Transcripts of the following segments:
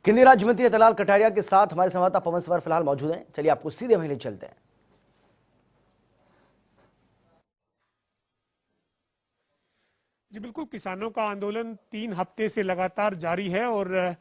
केंद्रीय राज्य मंत्री रतनलाल कटारिया के साथ हमारे संवाददाता पवन सवार फिलहाल मौजूद हैं। चलिए आपको सीधे वहीं ले चलते हैं। जी बिल्कुल, किसानों का आंदोलन 3 हफ्ते से लगातार जारी है और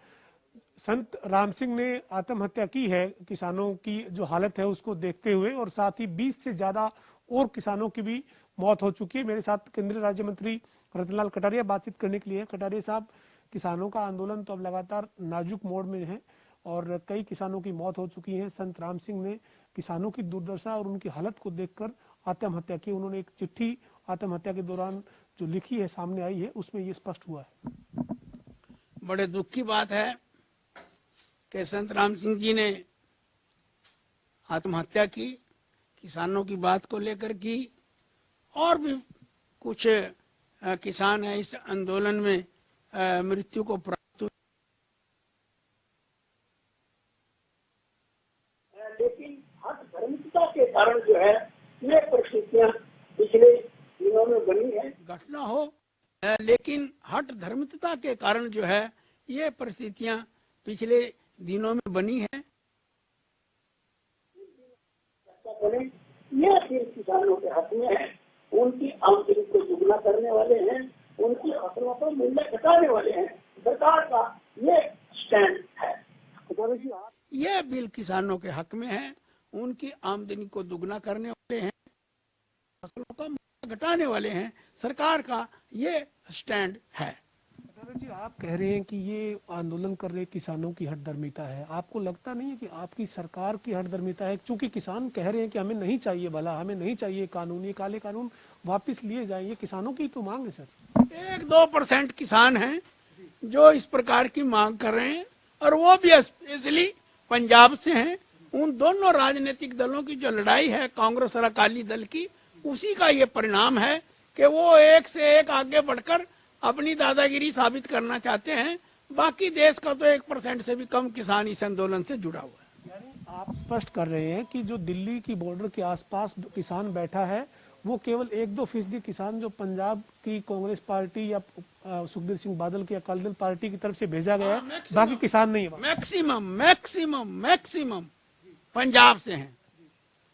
संत राम सिंह ने आत्महत्या की है। किसानों की जो हालत है उसको देखते हुए और साथ ही 20 से ज्यादा और किसानों की भी मौत हो चुकी है। मेरे साथ केंद्रीय राज्य मंत्री रतनलाल कटारिया बातचीत करने के लिए। कटारिया साहब, किसानों का आंदोलन तो अब लगातार नाजुक मोड़ में है और कई किसानों की मौत हो चुकी है। संत राम सिंह ने किसानों की दुर्दशा और उनकी हालत को देखकर आत्महत्या की। उन्होंने एक चिट्ठी आत्महत्या के दौरान जो लिखी है, सामने आई है, उसमें ये स्पष्ट हुआ है। बड़े दुख की बात है कि संत राम सिंह जी ने आत्महत्या की, किसानों की बात को लेकर की। और भी कुछ किसान हैं इस आंदोलन में मृत्यु को प्राप्त हुई, लेकिन हठ धर्मिकता के कारण जो है ये परिस्थितियां पिछले दिनों में बनी है। घटना हो, लेकिन हठ धर्मिकता के कारण जो है ये परिस्थितियां पिछले दिनों में बनी है। ये फिर किसानों के हाथ में है। उनकी आमदनी को दुगना करने वाले हैं, उनकी फसलों पर मूल्य घटाने वाले हैं। सरकार का ये स्टैंड है। ये बिल किसानों के हक में है, उनकी आमदनी को दुगना करने वाले हैं, फसलों का मूल्य घटाने वाले हैं। सरकार का ये स्टैंड है। जी, आप कह रहे हैं कि ये आंदोलन कर रहे किसानों की हठधर्मिता है। आपको लगता नहीं है कि आपकी सरकार की हठधर्मिता है? क्योंकि किसान कह रहे हैं कि हमें नहीं चाहिए भला, हमें नहीं चाहिए कानून, ये काले कानून वापस लिए जाएं। ये किसानों की तो मांग है सर। 1-2% किसान हैं जो इस प्रकार की मांग कर रहे हैं और वो भी स्पेशली पंजाब से हैं। उन दोनों राजनीतिक दलों की जो लड़ाई है, कांग्रेस और अकाली दल की, उसी का ये परिणाम है कि वो एक से एक आगे बढ़कर अपनी दादागिरी साबित करना चाहते हैं। बाकी देश का तो 1% से भी कम किसान इस आंदोलन से जुड़ा हुआ है। यानी आप स्पष्ट कर रहे हैं कि जो दिल्ली की बॉर्डर के आसपास किसान बैठा है वो केवल 1-2% किसान जो पंजाब की कांग्रेस पार्टी या सुखबीर सिंह बादल की अकाली दल पार्टी की तरफ से भेजा गया है, बाकी किसान नहीं है। मैक्सिमम पंजाब से हैं।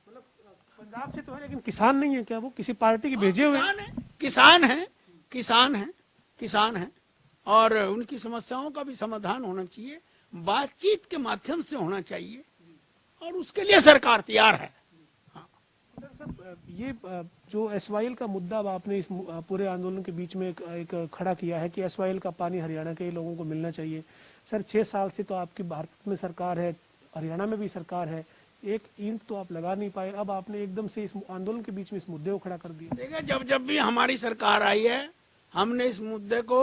मतलब पंजाब से तो है लेकिन किसान नहीं है क्या? वो किसी पार्टी के भेजे हुए किसान हैं और उनकी समस्याओं का भी समाधान होना चाहिए, बातचीत के माध्यम से होना चाहिए और उसके लिए सरकार तैयार है। ये जो एसवाईएल का मुद्दा आपने इस पूरे आंदोलन के बीच में एक खड़ा किया है कि एसवाईएल का पानी हरियाणा के लोगों को मिलना चाहिए। सर, 6 साल से तो आपकी भारत में सरकार है, हरियाणा में भी सरकार है, एक ईंट तो आप लगा नहीं पाए। अब आपने एकदम से इस आंदोलन के बीच में इस मुद्दे को खड़ा कर दिया। देखिए, जब भी हमारी सरकार आई है, हमने इस मुद्दे को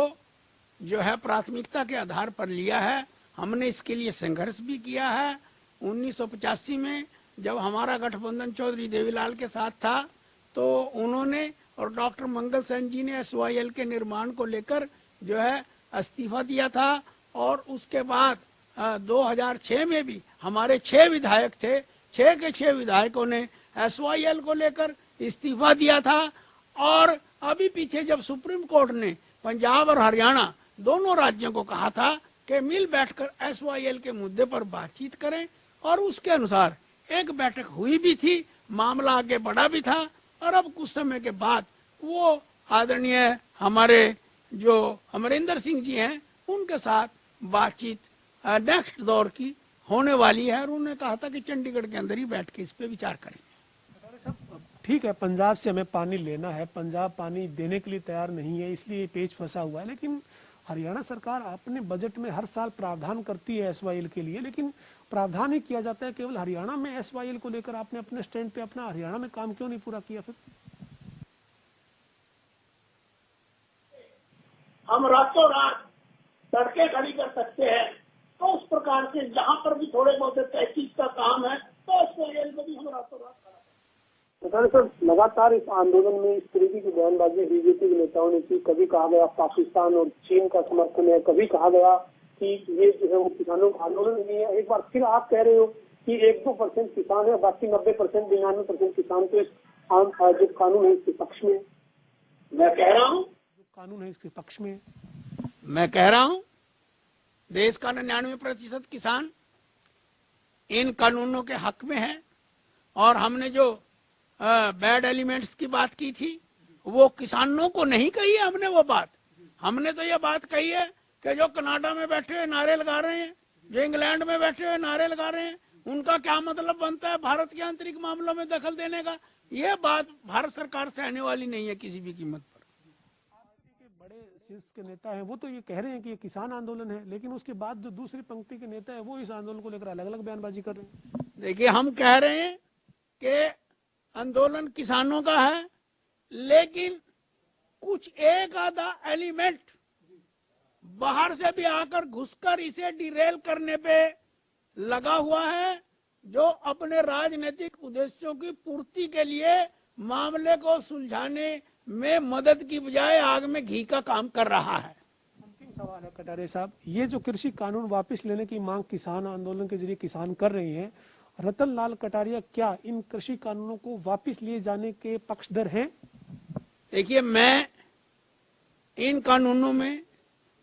जो है प्राथमिकता के आधार पर लिया है। हमने इसके लिए संघर्ष भी किया है। 1985 में जब हमारा गठबंधन चौधरी देवीलाल के साथ था तो उन्होंने और डॉक्टर मंगल सेन जी ने एसवाईएल के निर्माण को लेकर जो है इस्तीफा दिया था। और उसके बाद 2006 में भी हमारे 6 विधायक थे, 6 के 6 विधायकों ने एसवाईएल को लेकर इस्तीफा दिया था। और अभी पीछे जब सुप्रीम कोर्ट ने पंजाब और हरियाणा दोनों राज्यों को कहा था कि मिल बैठकर एसवाईएल के मुद्दे पर बातचीत करें, और उसके अनुसार एक बैठक हुई भी थी, मामला आगे बढ़ा भी था। और अब कुछ समय के बाद वो आदरणीय हमारे जो अमरिंदर सिंह जी हैं उनके साथ बातचीत नेक्स्ट दौर की होने वाली है और उन्होंने कहा था कि चंडीगढ़ के अंदर ही बैठ के इस पे विचार करेंगे। ठीक है, पंजाब से हमें पानी लेना है, पंजाब पानी देने के लिए तैयार नहीं है, इसलिए पेच फंसा हुआ है। लेकिन हरियाणा सरकार अपने बजट में हर साल प्रावधान करती है एसवाईएल के लिए, लेकिन प्रावधान ही किया जाता है केवल हरियाणा में। एसवाईएल को लेकर आपने अपने स्टैंड पे अपना हरियाणा में काम क्यों नहीं पूरा किया? फिर हम रातों रात सड़कें खड़ी कर सकते हैं, तो उस प्रकार से जहाँ पर भी थोड़े बहुत तहकीक का काम है तो एसवाईएल को भी हम रातों रात सर, लगातार इस आंदोलन में इस तरीके की बयानबाजी बीजेपी के नेताओं ने की। कभी कहा गया पाकिस्तान और चीन का समर्थन है, कभी कहा गया कि ये जो है वो किसानों का आंदोलन नहीं है। एक बार फिर आप कह रहे हो कि 1-2% किसान है, बाकी 90%, 99% किसान तो इस जो कानून है इसके पक्ष में। मैं कह रहा हूँ जो कानून है इसके पक्ष में, मैं कह रहा हूँ देश का 99% किसान इन कानूनों के हक में है। और हमने जो बैड एलिमेंट्स की बात की थी वो किसानों को नहीं कही है हमने वो बात। हमने तो ये बात कही है कि जो कनाडा में बैठे हुए नारे लगा रहे हैं, जो इंग्लैंड में बैठे हुए नारे लगा रहे हैं, उनका क्या मतलब बनता है भारत के आंतरिक मामलों में दखल देने का। ये बात भारत सरकार से आने वाली नहीं है किसी भी कीमत पर। बड़े शीर्ष के नेता हैं वो तो ये कह रहे हैं कि ये किसान आंदोलन है, लेकिन उसके बाद जो दूसरी पंक्ति के नेता है वो इस आंदोलन को लेकर अलग अलग बयानबाजी कर रहे हैं। देखिए, हम कह रहे हैं कि आंदोलन किसानों का है, लेकिन कुछ एक आधा एलिमेंट बाहर से भी आकर घुसकर इसे डिरेल करने पे लगा हुआ है, जो अपने राजनीतिक उद्देश्यों की पूर्ति के लिए मामले को सुलझाने में मदद की बजाय आग में घी का काम कर रहा है। अंतिम सवाल है कटारिया साहब, ये जो कृषि कानून वापस लेने की मांग किसान आंदोलन के जरिए किसान कर रहे हैं, रतन लाल कटारिया क्या इन कृषि कानूनों को वापस लिए जाने के पक्षधर हैं? देखिए, मैं इन कानूनों में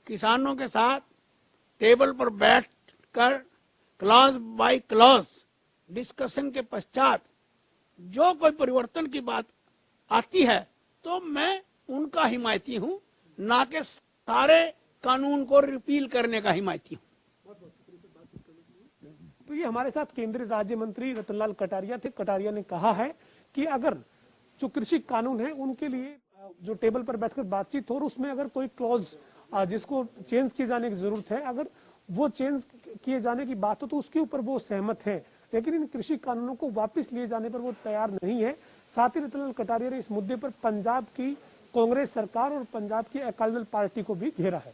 किसानों के साथ टेबल पर बैठकर क्लॉज बाय क्लॉज डिस्कशन के पश्चात जो कोई परिवर्तन की बात आती है तो मैं उनका हिमायती हूं, ना कि सारे कानून को रिपील करने का हिमायती हूं। तो ये हमारे साथ केंद्रीय राज्य मंत्री रतनलाल कटारिया थे। कटारिया ने कहा है कि अगर जो कृषि कानून है उनके लिए जो टेबल पर बैठकर बातचीत हो और उसमें अगर कोई क्लॉज जिसको चेंज किए जाने की जरूरत है, अगर वो चेंज किए जाने की बात हो तो उसके ऊपर वो सहमत है, लेकिन इन कृषि कानूनों को वापस लिए जाने पर वो तैयार नहीं है। साथ ही रतनलाल कटारिया ने इस मुद्दे पर पंजाब की कांग्रेस सरकार और पंजाब की अकाली दल पार्टी को भी घेरा है।